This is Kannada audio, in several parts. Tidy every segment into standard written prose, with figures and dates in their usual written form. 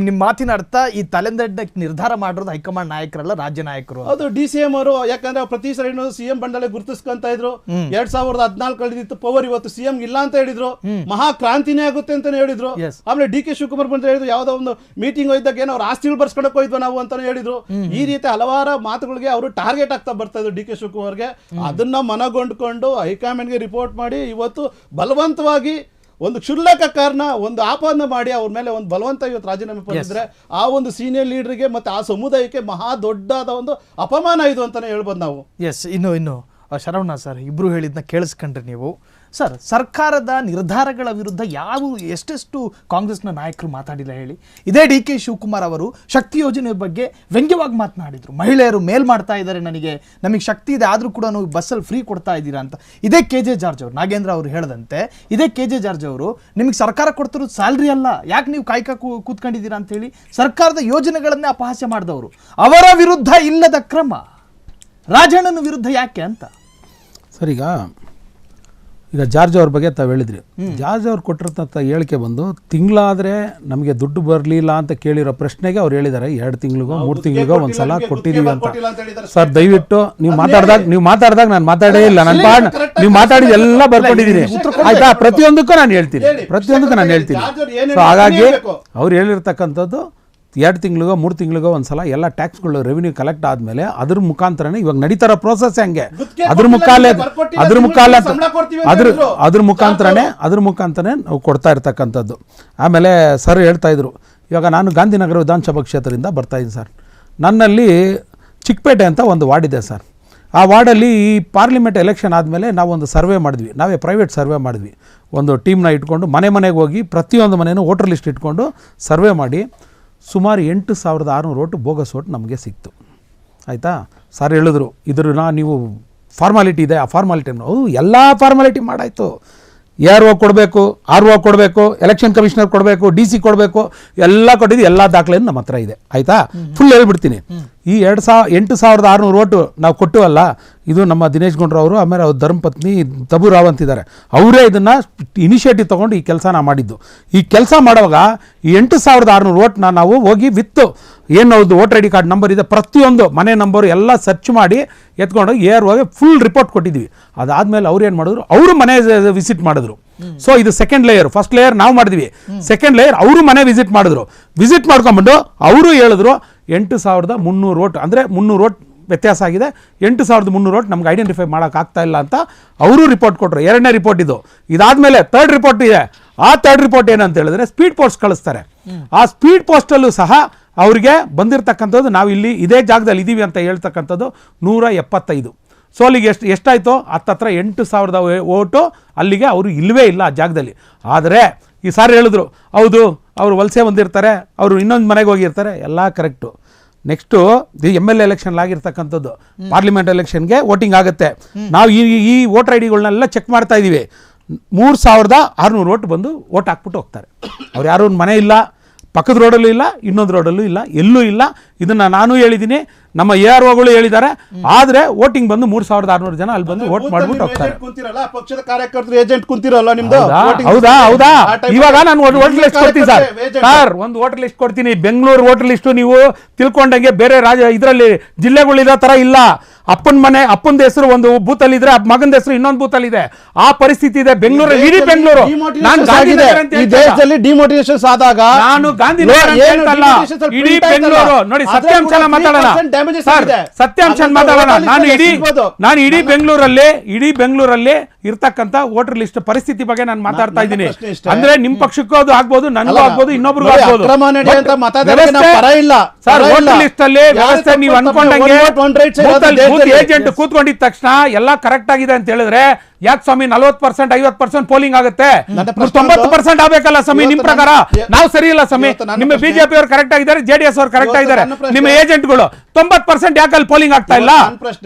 ನಿಮ್ಮ ಮಾತಿನ ಅರ್ಥ ಈ ತಲೆದಂಡಕ್ಕೆ ನಿರ್ಧಾರ ಮಾಡಿರೋದು ಹೈಕಮಾಂಡ್ ನಾಯಕರಲ್ಲ, ರಾಜ್ಯ ನಾಯಕರು. ಅದು DCM ಅವರು, ಯಾಕಂದ್ರೆ ಪ್ರತಿ ಸರಿ CM ಬಂಡಲೆ ಗುರುತಿಸ್ಕೊಂತ ಇದ್ರು. 2014 ಕಳೆದಿತ್ತು ಪವರ್, ಇವತ್ತು CM ಇಲ್ಲ ಅಂತ ಹೇಳಿದ್ರು. ಮಹಾ ಕ್ರಾಂತಿನೇ ಆಗುತ್ತೆ ಅಂತಾನೆ ಹೇಳಿದ್ರು. ಆಮೇಲೆ DK ಶಿವಕುಮಾರ್ ಬಂದ್ರೆ ಹೇಳಿದ್ರು, ಯಾವ್ದೋ ಒಂದು ಮೀಟಿಂಗ್ ಹೋಯ್ದಾಗ ಏನೋ ಅವ್ರ ಆಸ್ತಿಗಳು ಬರ್ಸ್ಕೊಂಡಕ್ಕೆ ಹೋಯ್ತು ನಾವು ಅಂತಾನೆ ಹೇಳಿದ್ರು. ಈ ರೀತಿ ಹಲವಾರು ಮಾತುಗಳಿಗೆ ಅವರು ಟಾರ್ಗೆಟ್ ಆಗ್ತಾ ಬರ್ತಾ ಇದ್ರು DK ಶಿವಕುಮಾರ್ಗೆ. ಅದನ್ನ ಮನಗೊಂಡ್ಕೊಂಡು ಹೈಕಮಾಂಡ್ಗೆ ರಿಪೋರ್ಟ್ ಮಾಡಿ ಇವತ್ತು ಬಲವಂತವಾಗಿ ಒಂದು ಕ್ಷುಲ್ಲಕ ಕಾರಣ ಒಂದು ಆಪಾದನೆ ಮಾಡಿ ಅವ್ರ ಮೇಲೆ ಒಂದು ಬಲವಂತ ಇವತ್ತು ರಾಜೀನಾಮೆ ಪಡೆದಿದ್ರೆ ಆ ಒಂದು ಸೀನಿಯರ್ ಲೀಡರ್ಗೆ ಮತ್ತೆ ಆ ಸಮುದಾಯಕ್ಕೆ ಮಹಾ ದೊಡ್ಡದಾದ ಒಂದು ಅಪಮಾನ ಇದು ಅಂತಾನೆ ಹೇಳ್ಬೋದು ನಾವು. ಇನ್ನು ಶರವಣ ಸರ್, ಇಬ್ರು ಹೇಳಿದ್ನ ಕೇಳಿಸ್ಕೊಂಡ್ರಿ ನೀವು. ಸರ್, ಸರ್ಕಾರದ ನಿರ್ಧಾರಗಳ ವಿರುದ್ಧ ಎಷ್ಟೆಷ್ಟು ಕಾಂಗ್ರೆಸ್ನ ನಾಯಕರು ಮಾತಾಡಿಲ್ಲ ಹೇಳಿ. ಇದೇ DK ಶಿವಕುಮಾರ್ ಅವರು ಶಕ್ತಿ ಯೋಜನೆ ಬಗ್ಗೆ ವ್ಯಂಗ್ಯವಾಗಿ ಮಾತನಾಡಿದ್ರು. ಮಹಿಳೆಯರು ಮೇಲ್ ಮಾಡ್ತಾ ಇದ್ದಾರೆ, ನಮಗೆ ಶಕ್ತಿ ಇದೆ ಆದರೂ ಕೂಡ ನೀವು ಬಸ್ಸಲ್ಲಿ ಫ್ರೀ ಕೊಡ್ತಾ ಇದ್ದೀರಾ ಅಂತ. ಇದೇ KJ ಜಾರ್ಜ್ ಅವರು, ನಾಗೇಂದ್ರ ಅವರು ಹೇಳದಂತೆ, ಇದೇ KJ ಜಾರ್ಜ್ ಅವರು ನಿಮಗೆ ಸರ್ಕಾರ ಕೊಡ್ತಿರೋದು ಸ್ಯಾಲ್ರಿ ಅಲ್ಲ, ಯಾಕೆ ನೀವು ಕಾಯ್ಕ ಕೂತ್ಕೊಂಡಿದ್ದೀರಾ ಅಂತ ಹೇಳಿ ಸರ್ಕಾರದ ಯೋಜನೆಗಳನ್ನೇ ಅಪಹಾಸ್ಯ ಮಾಡಿದವರು. ಅವರ ವಿರುದ್ಧ ಇಲ್ಲದ ಕ್ರಮ ರಾಜಣ್ಣನ ವಿರುದ್ಧ ಯಾಕೆ ಅಂತ. ಸರ್, ಈಗ ಜಾರ್ಜ್ ಅವ್ರ ಬಗ್ಗೆ ತಾವು ಹೇಳಿದ್ರಿ. ಜಾರ್ಜ್ ಅವ್ರು ಕೊಟ್ಟಿರ್ತಂಥ ಹೇಳಿಕೆ ಬಂದು ತಿಂಗಳಾದರೆ ನಮಗೆ ದುಡ್ಡು ಬರಲಿಲ್ಲ ಅಂತ ಕೇಳಿರೋ ಪ್ರಶ್ನೆಗೆ ಅವ್ರು ಹೇಳಿದ್ದಾರೆ 2 ತಿಂಗಳಿಗೋ 3 ತಿಂಗಳಿಗೋ ಒಂದ್ಸಲ ಕೊಟ್ಟಿದ್ದೀವಿ ಅಂತ. ಸರ್, ದಯವಿಟ್ಟು ನೀವು ಮಾತಾಡಿದಾಗ ನಾನು ಮಾತಾಡೇ ಇಲ್ಲ. ನೀವು ಮಾತಾಡಿದ ಎಲ್ಲ ಬರ್ಕೊಂಡಿದ್ದೀನಿ ಆಯ್ತಾ. ಪ್ರತಿಯೊಂದಕ್ಕೂ ನಾನು ಹೇಳ್ತೀನಿ. ಸೊ ಹಾಗಾಗಿ ಅವ್ರು ಹೇಳಿರ್ತಕ್ಕಂಥದ್ದು 2 ತಿಂಗಳಿಗೋ 3 ತಿಂಗಳಿಗೋ ಒಂದ್ಸಲ ಎಲ್ಲ ಟ್ಯಾಕ್ಸ್ಗಳು ರೆವಿನ್ಯೂ ಕಲೆಕ್ಟ್ ಆದಮೇಲೆ ಅದ್ರ ಮುಖಾಂತರನೇ ಇವಾಗ ನಡೀತಾರ ಪ್ರೋಸೆಸ್ ಹಂಗೆ ಅದ್ರ ಮುಖಾಂತರನೇ ನಾವು ಕೊಡ್ತಾ ಇರ್ತಕ್ಕಂಥದ್ದು. ಆಮೇಲೆ ಸರ್ ಹೇಳ್ತಾ ಇದ್ರು, ಇವಾಗ ನಾನು ಗಾಂಧಿನಗರ ವಿಧಾನಸಭಾ ಕ್ಷೇತ್ರದಿಂದ ಬರ್ತಾ ಇದ್ದೀನಿ ಸರ್. ನನ್ನಲ್ಲಿ ಚಿಕ್ಕಪೇಟೆ ಅಂತ ಒಂದು ವಾರ್ಡ್ ಇದೆ ಸರ್. ಆ ವಾರ್ಡಲ್ಲಿ ಈ ಪಾರ್ಲಿಮೆಂಟ್ ಎಲೆಕ್ಷನ್ ಆದಮೇಲೆ ನಾವೊಂದು ಸರ್ವೆ ಮಾಡಿದ್ವಿ, ನಾವೇ ಪ್ರೈವೇಟ್ ಸರ್ವೆ ಮಾಡಿದ್ವಿ. ಒಂದು ಟೀಮ್ನ ಇಟ್ಕೊಂಡು ಮನೆಗೆ ಹೋಗಿ ಪ್ರತಿಯೊಂದು ಮನೆಯೂ ವೋಟರ್ ಲಿಸ್ಟ್ ಇಟ್ಕೊಂಡು ಸರ್ವೆ ಮಾಡಿ ಸುಮಾರು 8,600 ಓಟು ಬೋಗಸ್ ಓಟು ನಮಗೆ ಸಿಕ್ತು ಆಯಿತಾ. ಸರ್ ಹೇಳಿದ್ರು, ಇದ್ರನ್ನ ನೀವು ಫಾರ್ಮಾಲಿಟಿ ಇದೆ, ಆ ಫಾರ್ಮಾಲಿಟಿ ಎಲ್ಲ ಫಾರ್ಮಾಲಿಟಿ ಮಾಡಾಯಿತು. ARO ಕೊಡಬೇಕು, RO ಕೊಡಬೇಕು, ಎಲೆಕ್ಷನ್ ಕಮಿಷನರ್ ಕೊಡಬೇಕು, DC ಕೊಡಬೇಕು, ಎಲ್ಲ ಕೊಟ್ಟಿದ್ದು ಎಲ್ಲ ದಾಖಲೆಯನ್ನು ನಮ್ಮ ಹತ್ರ ಇದೆ ಆಯಿತಾ. ಫುಲ್ ಹೇಳ್ಬಿಡ್ತೀನಿ. ಈ 8,600 ಓಟು ನಾವು ಕೊಟ್ಟುವಲ್ಲ, ಇದು ನಮ್ಮ ದಿನೇಶ್ ಗುಂಡ್ರು ಅವರು, ಆಮೇಲೆ ಅವ್ರ ಧರ್ಮಪತ್ನಿ ತಬು ರಾವ್ ಅಂತಿದ್ದಾರೆ, ಅವರೇ ಇದನ್ನು ಇನಿಷಿಯೇಟಿವ್ ತೊಗೊಂಡು ಈ ಕೆಲಸನ ಮಾಡಿದ್ದು. ಈ ಕೆಲಸ ಮಾಡುವಾಗ ಈ 8,600 ಓಟ್ನ ನಾವು ಹೋಗಿ ವಿತ್ತು ಏನು ಅವ್ರದ್ದು ವೋಟರ್ ID ಕಾರ್ಡ್ ನಂಬರ್ ಇದೆ, ಪ್ರತಿಯೊಂದು ಮನೆ ನಂಬರು ಎಲ್ಲ ಸರ್ಚ್ ಮಾಡಿ ಎತ್ಕೊಂಡು AROಗೆ ಫುಲ್ ರಿಪೋರ್ಟ್ ಕೊಟ್ಟಿದ್ವಿ. ಅದಾದಮೇಲೆ ಅವ್ರು ಏನು ಮಾಡಿದ್ರು, ಅವರು ಮನೆ ವಿಸಿಟ್ ಮಾಡಿದ್ರು. ಸೊ ಇದು ಸೆಕೆಂಡ್ ಲೇಯರ್. ಫಸ್ಟ್ ಲೇಯರ್ ನಾವು ಮಾಡಿದ್ವಿ, ಸೆಕೆಂಡ್ ಲೇಯರ್ ಅವರು ಮನೆ ವಿಸಿಟ್ ಮಾಡಿದ್ರು. ವಿಸಿಟ್ ಮಾಡ್ಕೊಂಡ್ಬಿಟ್ಟು ಅವರು ಹೇಳಿದ್ರು 8,300 ಓಟ್ ಅಂದರೆ 300 ಓಟ್ ವ್ಯತ್ಯಾಸ ಆಗಿದೆ, 8,300 ಓಟ್ ನಮ್ಗೆ ಐಡೆಂಟಿಫೈ ಮಾಡೋಕ್ಕಾಗ್ತಾ ಇಲ್ಲ ಅಂತ ಅವರು ರಿಪೋರ್ಟ್ ಕೊಟ್ಟರು. 2ನೇ ರಿಪೋರ್ಟ್ ಇದು. ಇದಾದಮೇಲೆ 3rd ರಿಪೋರ್ಟ್ ಇದೆ. ಆ 3rd ರಿಪೋರ್ಟ್ ಏನಂತ ಹೇಳಿದ್ರೆ ಸ್ಪೀಡ್ ಪೋಸ್ಟ್ ಕಳಿಸ್ತಾರೆ. ಆ ಸ್ಪೀಡ್ ಪೋಸ್ಟಲ್ಲೂ ಸಹ ಅವರಿಗೆ ಬಂದಿರತಕ್ಕಂಥದ್ದು ನಾವು ಇಲ್ಲಿ ಇದೇ ಜಾಗದಲ್ಲಿ ಇದ್ದೀವಿ ಅಂತ ಹೇಳ್ತಕ್ಕಂಥದ್ದು 175. ಸೊ ಅಲ್ಲಿಗೆ ಎಷ್ಟಾಯಿತು, ಹತ್ತತ್ರ 8,000 ಓಟು ಅಲ್ಲಿಗೆ ಅವರು ಇಲ್ಲವೇ ಇಲ್ಲ ಆ ಜಾಗದಲ್ಲಿ. ಆದರೆ ಈ ಸಾರಿ ಹೇಳಿದ್ರು, ಹೌದು ಅವರು ವಲಸೆ ಬಂದಿರ್ತಾರೆ, ಅವರು ಇನ್ನೊಂದು ಮನೆಗೆ ಹೋಗಿರ್ತಾರೆ, ಎಲ್ಲ ಕರೆಕ್ಟು. ನೆಕ್ಸ್ಟು MLA ಎಲೆಕ್ಷನ್ ಆಗಿರ್ತಕ್ಕಂಥದ್ದು, ಪಾರ್ಲಿಮೆಂಟ್ ಎಲೆಕ್ಷನ್ಗೆ ವೋಟಿಂಗ್ ಆಗುತ್ತೆ. ನಾವು ಈ ವೋಟರ್ IDಗಳನ್ನೆಲ್ಲ ಚೆಕ್ ಮಾಡ್ತಾ ಇದ್ದೀವಿ. 3,600 ಓಟ್ ಬಂದು ಓಟ್ ಹಾಕ್ಬಿಟ್ಟು ಹೋಗ್ತಾರೆ. ಅವ್ರು ಯಾರೂ ಮನೆ ಇಲ್ಲ, ಪಕ್ಕದ ರೋಡಲ್ಲೂ ಇಲ್ಲ, ಇನ್ನೊಂದು ರೋಡಲ್ಲೂ ಇಲ್ಲ, ಎಲ್ಲೂ ಇಲ್ಲ. ಇದನ್ನು ನಾನು ಹೇಳಿದ್ದೀನಿ, ನಮ್ಮ AROಗಳು ಹೇಳಿದ್ದಾರೆ. ಆದರೆ ವೋಟಿಂಗ್ ಬಂದು 3,600 ಜನ ಅಲ್ಲಿ ಬಂದು ವೋಟ್ ಮಾಡ್ಬಿಟ್ಟು ಹೋಗ್ತಾರೆ. ಪಕ್ಷದ ಕಾರ್ಯಕರ್ತರು ಏಜೆಂಟ್ ಕುಂತಿರಲ್ಲ ನಿಮ್ದು. ಹೌದಾ. ಇವಾಗ ನಾನು ಒಂದು ವೋಟರ್ ಲಿಸ್ಟ್ ಕೊಡ್ತೀನಿ ಸರ್, ಒಂದು ವೋಟರ್ ಲಿಸ್ಟ್ ಕೊಡ್ತೀನಿ. ಬೆಂಗಳೂರು ವೋಟರ್ ಲಿಸ್ಟು ನೀವು ತಿಳ್ಕೊಂಡಂಗೆ ಬೇರೆ ಇದರಲ್ಲಿ ಜಿಲ್ಲೆಗಳಿರೋ ಥರ ಇಲ್ಲ. ಅಪ್ಪನ ಹೆಸರು ಒಂದು ಬೂತಲ್ಲಿ ಇದ್ರೆ ಮಗನ ಹೆಸರು ಇನ್ನೊಂದು ಬೂತಲ್ಲಿ ಇದೆ. ಆ ಪರಿಸ್ಥಿತಿ ಇದೆ ಬೆಂಗಳೂರು. ಇಡೀ ಬೆಂಗಳೂರು ಈ ದೇಶದಲ್ಲಿ ಡಿಮೋಟಿವೇಶನ್ ಆದಾಗ ನಾನು ಗಾಂಧಿನಗರ ಇಡೀ ಬೆಂಗಳೂರು ನೋಡಿ, ಸತ್ಯಾಂಶ ಮಾತಾಡೋಣ ಸತ್ಯಾಂಶ ಮಾತಾಡೋಣ. ನಾನು ಇಡೀ ಬೆಂಗಳೂರಲ್ಲಿ ಇರ್ತಕ್ಕಂಥ ವೋಟರ್ ಲಿಸ್ಟ್ ಪರಿಸ್ಥಿತಿ ಬಗ್ಗೆ ನಾನು ಮಾತಾಡ್ತಾ ಇದ್ದೀನಿ. ಅಂದ್ರೆ ನಿಮ್ ಪಕ್ಷಕ್ಕೂ ಅದು ಆಗ್ಬೋದು, ನನಗೂ ಆಗ್ಬೋದು, ಇನ್ನೊಬ್ರಿಗೂ ಆಗ್ಬೋದು. ಸರ್, ವೋಟರ್ ಲಿಸ್ಟ್ ಅಲ್ಲಿ ವ್ಯವಸ್ಥೆ ನೀವು ಅನ್ಕೊಂಡಂಗೆ ಏಜೆಂಟ್ ಕೂತ್ಕೊಂಡಿದ ತಕ್ಷಣ ಎಲ್ಲ ಕರೆಕ್ಟ್ ಆಗಿದೆ ಅಂತ ಹೇಳಿದ್ರೆ ಯಾಕೆ ಸ್ವಾಮಿ 40% 50% ಪೋಲಿಂಗ್ ಆಗುತ್ತೆ? 90% ಆಗಬೇಕಲ್ಲ ಸ್ವಾಮಿ ನಿಮ್ ಪ್ರಕಾರ? ನಾವು ಸರಿ ಇಲ್ಲ ಸ್ವಾಮಿ. ನಿಮ್ಮ ಬಿಜೆಪಿ ಅವರು ಕರೆಕ್ಟ್ ಆಗಿದ್ದಾರೆ, JDS ಅವರು ಕರೆಕ್ಟ್ ಆಗಿದ್ದಾರೆ, ನಿಮ್ಮ ಏಜೆಂಟ್ಗಳು 90% ಯಾಕೆ ಅಲ್ಲಿ ಪೋಲಿಂಗ್ ಆಗ್ತಾ ಇಲ್ಲ?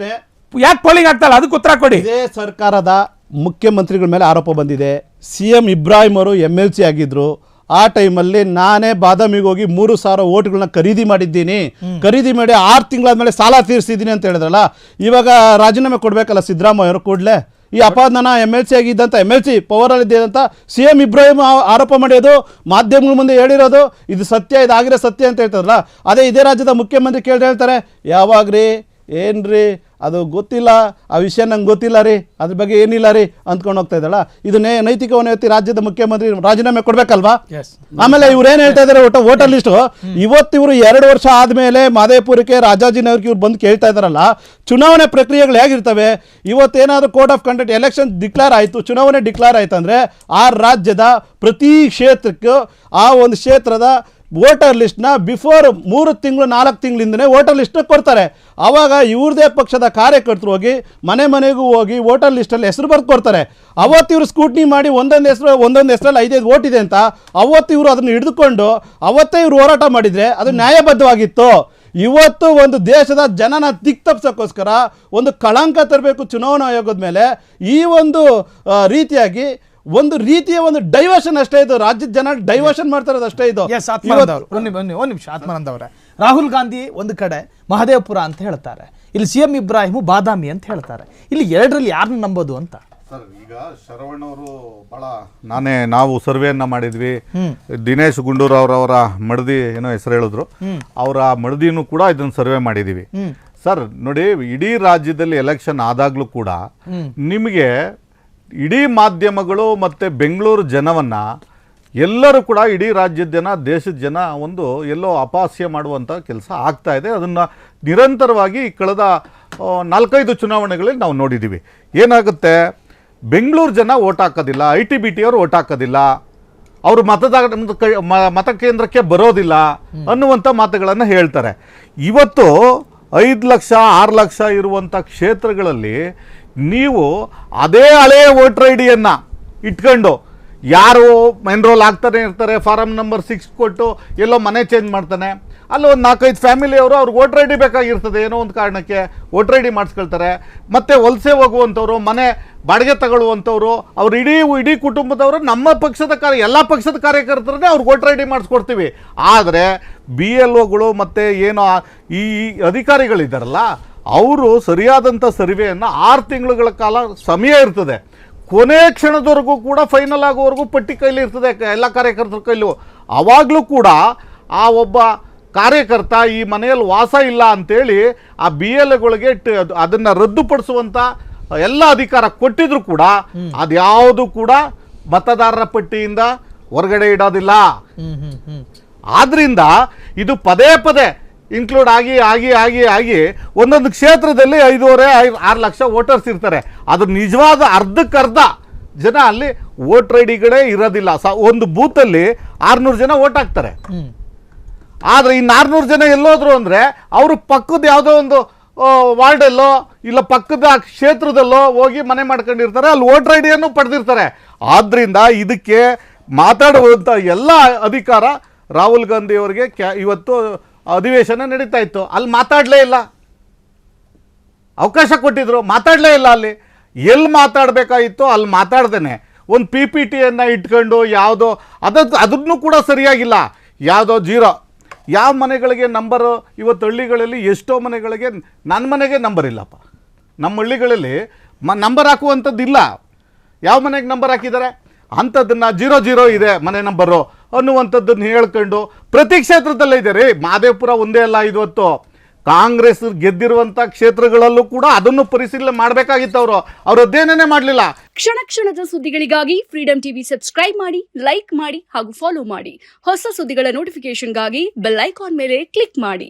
ಯಾಕೆ ಪೋಲಿಂಗ್ ಆಗ್ತಾ ಇಲ್ಲ? ಅದಕ್ಕೆ ಉತ್ತರ ಕೊಡಿ. ಇದೇ ಸರ್ಕಾರದ ಮುಖ್ಯಮಂತ್ರಿಗಳ ಮೇಲೆ ಆರೋಪ ಬಂದಿದೆ. CM ಇಬ್ರಾಹಿಂ ಅವರು MLC ಆಗಿದ್ರು. ಆ ಟೈಮಲ್ಲಿ ನಾನೇ ಬಾದಾಮಿಗೆ ಹೋಗಿ 3,000 ಓಟ್ಗಳನ್ನ ಖರೀದಿ ಮಾಡಿದ್ದೀನಿ. ಖರೀದಿ ಮಾಡಿ 6 ತಿಂಗಳಾದ್ಮೇಲೆ ಸಾಲ ತೀರಿಸಿದ್ದೀನಿ ಅಂತ ಹೇಳಿದ್ರಲ್ಲ. ಇವಾಗ ರಾಜೀನಾಮೆ ಕೊಡ್ಬೇಕಲ್ಲ ಸಿದ್ದರಾಮಯ್ಯ ಅವರು ಕೂಡಲೇ. ಈ ಅಪರಾಧನ MLC ಆಗಿದ್ದಂಥ MLC ಪವರಲ್ಲಿದ್ದಂಥ CM ಇಬ್ರಾಹಿಂ ಆರೋಪ ಮಾಡೋದು, ಮಾಧ್ಯಮಗಳ ಮುಂದೆ ಹೇಳಿರೋದು ಇದು ಸತ್ಯ, ಇದಾಗಿರೋ ಸತ್ಯ ಅಂತ ಹೇಳ್ತಾರಲ್ಲ, ಅದೇ ಇದೇ ರಾಜ್ಯದ ಮುಖ್ಯಮಂತ್ರಿ ಕೇಳಿ ಹೇಳ್ತಾರೆ, ಯಾವಾಗ್ರಿ ಏನ್ರಿ ಅದು ಗೊತ್ತಿಲ್ಲ, ಆ ವಿಷಯ ನಂಗೆ ಗೊತ್ತಿಲ್ಲ ರೀ, ಅದ್ರ ಬಗ್ಗೆ ಏನಿಲ್ಲ ರೀ ಅಂದ್ಕೊಂಡು ಹೋಗ್ತಾ ಇದ್ದಲ್ಲ. ಇದು ನೈತಿಕ ಹೊಣೆ ರಾಜ್ಯದ ಮುಖ್ಯಮಂತ್ರಿ ರಾಜೀನಾಮೆ ಕೊಡ್ಬೇಕಲ್ವಾ? ಆಮೇಲೆ ಇವ್ರು ಏನ್ ಹೇಳ್ತಾ ಇದಾರೆ, ವೋಟರ್ ಲಿಸ್ಟ್ ಇವತ್ತು ಇವರು 2 ವರ್ಷ ಆದ್ಮೇಲೆ ಮಾದೇಪುರಕ್ಕೆ ರಾಜಾಜಿನಗರಕ್ಕೆ ಇವ್ರು ಬಂದು ಕೇಳ್ತಾ ಇದಾರಲ್ಲ, ಚುನಾವಣೆ ಪ್ರಕ್ರಿಯೆಗಳು ಹೇಗಿರ್ತವೆ? ಇವತ್ತೇನಾದ್ರೂ code of conduct election declare ಆಯಿತು, ಚುನಾವಣೆ ಡಿಕ್ಲೇರ್ ಆಯ್ತು ಅಂದ್ರೆ ಆ ರಾಜ್ಯದ ಪ್ರತಿ ಕ್ಷೇತ್ರಕ್ಕೂ ಆ ಒಂದು ಕ್ಷೇತ್ರದ ವೋಟರ್ ಲಿಸ್ಟ್ನ ಬಿಫೋರ್ 3 ತಿಂಗಳು 4 ತಿಂಗಳಿಂದನೇ ವೋಟರ್ ಲಿಸ್ಟ್ನ ಕೊಡ್ತಾರೆ. ಆವಾಗ ಇವ್ರದೇ ಪಕ್ಷದ ಕಾರ್ಯಕರ್ತರು ಹೋಗಿ ಮನೆ ಮನೆಗೂ ಹೋಗಿ ವೋಟರ್ ಲಿಸ್ಟಲ್ಲಿ ಹೆಸರು ಬರ್ದು ಕೊಡ್ತಾರೆ. ಅವತ್ತು ಇವರು ಸ್ಕೂಟ್ನಿ ಮಾಡಿ ಒಂದೊಂದು ಹೆಸರಲ್ಲಿ 5-5 ವೋಟ್ ಇದೆ ಅಂತ ಅವತ್ತು ಇವರು ಅದನ್ನು ಹಿಡಿದುಕೊಂಡು ಅವತ್ತೇ ಇವರು ಹೋರಾಟ ಮಾಡಿದರೆ ಅದು ನ್ಯಾಯಬದ್ಧವಾಗಿತ್ತು. ಇವತ್ತು ಒಂದು ದೇಶದ ಜನನ ದಿಕ್ತಪ್ಸೋಕ್ಕೋಸ್ಕರ ಒಂದು ಕಳಂಕ ತರಬೇಕು ಚುನಾವಣಾ ಆಯೋಗದ ಮೇಲೆ, ಈ ಒಂದು ರೀತಿಯಾಗಿ ಒಂದು ರೀತಿಯ ಒಂದು ಡೈವರ್ಷನ್ ಅಷ್ಟೇ ಇದು, ರಾಜ್ಯದ ಜನ ಡೈವರ್ಷನ್ ಮಾಡ್ತಾ ಇರೋದು ಅಷ್ಟೇ ಇದು. ಒಂದು ನಿಮಿಷ ಆತ್ಮಾನಂದ್ ಅವರೇ, ರಾಹುಲ್ ಗಾಂಧಿ ಒಂದು ಕಡೆ ಮಹದೇವಪುರ ಅಂತ ಹೇಳ್ತಾರೆ, ಇಲ್ಲಿ CM ಇಬ್ರಾಹಿಂ ಬಾದಾಮಿ ಅಂತ ಹೇಳ್ತಾರೆ, ಇಲ್ಲಿ ಎರಡರಲ್ಲಿ ಯಾರನ್ನ ನಂಬೋದು ಅಂತ? ಸರ್, ಈಗ ಶರವಣ್ ಅವರು ನಾವು ಸರ್ವೆಯನ್ನ ಮಾಡಿದ್ವಿ. ದಿನೇಶ್ ಗುಂಡೂರಾವ್ ಅವರ ಮಡದಿ ಏನೋ ಹೆಸರು ಹೇಳಿದ್ರು, ಅವರ ಮಡದಿನೂ ಕೂಡ ಇದನ್ನ ಸರ್ವೆ ಮಾಡಿದೀವಿ. ಸರ್ ನೋಡಿ, ಇಡೀ ರಾಜ್ಯದಲ್ಲಿ ಎಲೆಕ್ಷನ್ ಆದಾಗ್ಲೂ ಕೂಡ ನಿಮಗೆ ಇಡೀ ಮಾಧ್ಯಮಗಳು ಮತ್ತು ಬೆಂಗಳೂರು ಜನವನ್ನ ಎಲ್ಲರೂ ಕೂಡ ಇಡೀ ರಾಜ್ಯದ ಜನ, ದೇಶದ ಜನ ಒಂದು ಎಲ್ಲೋ ಅಪಹಾಸ್ಯ ಮಾಡುವಂಥ ಕೆಲಸ ಆಗ್ತಾ ಇದೆ. ಅದನ್ನು ನಿರಂತರವಾಗಿ ಕಳೆದ 4-5 ಚುನಾವಣೆಗಳಲ್ಲಿ ನಾವು ನೋಡಿದ್ದೀವಿ. ಏನಾಗುತ್ತೆ, ಬೆಂಗಳೂರು ಜನ ಓಟ್ ಹಾಕೋದಿಲ್ಲ, ITBT ಅವರು ಓಟ್ ಹಾಕೋದಿಲ್ಲ, ಅವರು ಮತಕೇಂದ್ರಕ್ಕೆ ಬರೋದಿಲ್ಲ ಅನ್ನುವಂಥ ಮಾತುಗಳನ್ನು ಹೇಳ್ತಾರೆ. ಇವತ್ತು 5 ಲಕ್ಷ 6 ಲಕ್ಷ ಇರುವಂಥ ಕ್ಷೇತ್ರಗಳಲ್ಲಿ ನೀವು ಅದೇ ಹಳೆಯ ವೋಟರ್ ID-ಯನ್ನು ಇಟ್ಕೊಂಡು ಯಾರು ಎನ್ರೋಲ್ ಆಗ್ತಾನೆ ಇರ್ತಾರೆ, ಫಾರಮ್ ನಂಬರ್ 6 ಕೊಟ್ಟು ಎಲ್ಲೋ ಮನೆ ಚೇಂಜ್ ಮಾಡ್ತಾನೆ, ಅಲ್ಲಿ ಒಂದು 4-5 ಫ್ಯಾಮಿಲಿಯವರು ಅವ್ರಿಗೆ ವೋಟರ್ ID ಬೇಕಾಗಿರ್ತದೆ, ಏನೋ ಒಂದು ಕಾರಣಕ್ಕೆ ವೋಟರ್ ID ಮಾಡಿಸ್ಕೊಳ್ತಾರೆ. ಮತ್ತು ವಲಸೆ ಹೋಗುವಂಥವ್ರು, ಮನೆ ಬಾಡಿಗೆ ತಗೊಳ್ಳುವಂಥವ್ರು, ಅವ್ರು ಇಡೀ ಕುಟುಂಬದವರು ನಮ್ಮ ಪಕ್ಷದ ಎಲ್ಲ ಪಕ್ಷದ ಕಾರ್ಯಕರ್ತರನ್ನೇ ಅವ್ರಿಗೆ ವೋಟರ್ ID ಮಾಡಿಸ್ಕೊಡ್ತೀವಿ. ಆದರೆ BLOಗಳು ಮತ್ತು ಏನೋ ಈ ಅಧಿಕಾರಿಗಳಿದ್ದಾರಲ್ಲ, ಅವರು ಸರಿಯಾದಂಥ ಸರ್ವೆಯನ್ನು 6 ತಿಂಗಳುಗಳ ಕಾಲ ಸಮಯ ಇರ್ತದೆ, ಕೊನೆ ಕ್ಷಣದವರೆಗೂ ಕೂಡ ಫೈನಲ್ ಆಗೋವರೆಗೂ ಪಟ್ಟಿ ಕೈಲಿ ಇರ್ತದೆ ಎಲ್ಲ ಕಾರ್ಯಕರ್ತರ ಕೈಲೂ. ಆವಾಗಲೂ ಕೂಡ ಆ ಒಬ್ಬ ಕಾರ್ಯಕರ್ತ ಈ ಮನೆಯಲ್ಲಿ ವಾಸ ಇಲ್ಲ ಅಂತೇಳಿ ಆ BLOಗಳಿಗೆ ಅದನ್ನು ರದ್ದುಪಡಿಸುವಂಥ ಎಲ್ಲ ಅಧಿಕಾರ ಕೊಟ್ಟಿದ್ರು ಕೂಡ ಅದ್ಯಾವುದು ಕೂಡ ಮತದಾರರ ಪಟ್ಟಿಯಿಂದ ಹೊರಗಡೆ ಇಡೋದಿಲ್ಲ. ಆದ್ರಿಂದ ಇದು ಪದೇ ಪದೇ ಇನ್ಕ್ಲೂಡ್ ಆಗಿ ಒಂದೊಂದು ಕ್ಷೇತ್ರದಲ್ಲಿ 5.5-6 ಲಕ್ಷ ವೋಟರ್ಸ್ ಇರ್ತಾರೆ. ಅದು ನಿಜವಾದ ಅರ್ಧಕ್ಕರ್ಧ ಜನ ಅಲ್ಲಿ ವೋಟರ್ ID-ಗಳೇ ಇರೋದಿಲ್ಲ. ಒಂದು ಬೂತಲ್ಲಿ 600 ಜನ ವೋಟ್ ಹಾಕ್ತಾರೆ. ಆದರೆ ಇನ್ನು 600 ಜನ ಎಲ್ಲೋದ್ರು ಅಂದರೆ ಅವರು ಪಕ್ಕದ ಯಾವುದೋ ಒಂದು ವಾರ್ಡಲ್ಲೋ ಇಲ್ಲ ಪಕ್ಕದ ಕ್ಷೇತ್ರದಲ್ಲೋ ಹೋಗಿ ಮನೆ ಮಾಡ್ಕೊಂಡಿರ್ತಾರೆ, ಅಲ್ಲಿ ವೋಟರ್ ID-ಯನ್ನು ಪಡೆದಿರ್ತಾರೆ. ಆದ್ದರಿಂದ ಇದಕ್ಕೆ ಮಾತಾಡುವಂಥ ಎಲ್ಲ ಅಧಿಕಾರ ರಾಹುಲ್ ಗಾಂಧಿ ಅವರಿಗೆ ಇವತ್ತು ಅಧಿವೇಶನ ನಡೀತಾ ಇತ್ತು, ಅಲ್ಲಿ ಮಾತಾಡಲೇ ಇಲ್ಲ. ಅವಕಾಶ ಕೊಟ್ಟಿದ್ರು, ಮಾತಾಡಲೇ ಇಲ್ಲ. ಅಲ್ಲಿ ಎಲ್ಲಿ ಮಾತಾಡಬೇಕಾಗಿತ್ತು ಅಲ್ಲಿ ಮಾತಾಡ್ದೇನೆ ಒಂದು PPT-ಯನ್ನು ಇಟ್ಕೊಂಡು ಯಾವುದೋ ಅದನ್ನು ಕೂಡ ಸರಿಯಾಗಿಲ್ಲ, ಯಾವುದೋ 0 ಯಾವ ಮನೆಗಳಿಗೆ ನಂಬರು. ಇವತ್ತು ಹಳ್ಳಿಗಳಲ್ಲಿ ಎಷ್ಟೋ ಮನೆಗಳಿಗೆ ನನ್ನ ಮನೆಗೆ ನಂಬರ್ ಇಲ್ಲಪ್ಪ. ನಮ್ಮ ಹಳ್ಳಿಗಳಲ್ಲಿ ನಂಬರ್ ಹಾಕುವಂಥದ್ದಿಲ್ಲ. ಯಾವ ಮನೆಗೆ ನಂಬರ್ ಹಾಕಿದ್ದಾರೆ ಅಂಥದ್ದನ್ನು 00 ಇದೆ ಮನೆ ನಂಬರು ಅನ್ನುವಂಥದ್ದನ್ನು ಹೇಳ್ಕೊಂಡು ಪ್ರತಿ ಕ್ಷೇತ್ರದಲ್ಲೇ ಇದೆ ರೀ. ಮಾದೇಪುರ ಒಂದೇ ಅಲ್ಲ, ಇವತ್ತು ಕಾಂಗ್ರೆಸ್ ಗೆದ್ದಿರುವಂಥ ಕ್ಷೇತ್ರಗಳಲ್ಲೂ ಕೂಡ ಅದನ್ನು ಪರಿಶೀಲನೆ ಮಾಡಬೇಕಾಗಿತ್ತು. ಅವರು ಅಧ್ಯಯನನೇ ಮಾಡಲಿಲ್ಲ. ಕ್ಷಣ ಕ್ಷಣದ ಸುದ್ದಿಗಳಿಗಾಗಿ ಫ್ರೀಡಂ ಟಿವಿ ಸಬ್ಸ್ಕ್ರೈಬ್ ಮಾಡಿ, ಲೈಕ್ ಮಾಡಿ ಹಾಗೂ ಫಾಲೋ ಮಾಡಿ. ಹೊಸ ಸುದ್ದಿಗಳ ನೋಟಿಫಿಕೇಶನ್ಗಾಗಿ ಬೆಲ್ ಐಕಾನ್ ಮೇಲೆ ಕ್ಲಿಕ್ ಮಾಡಿ.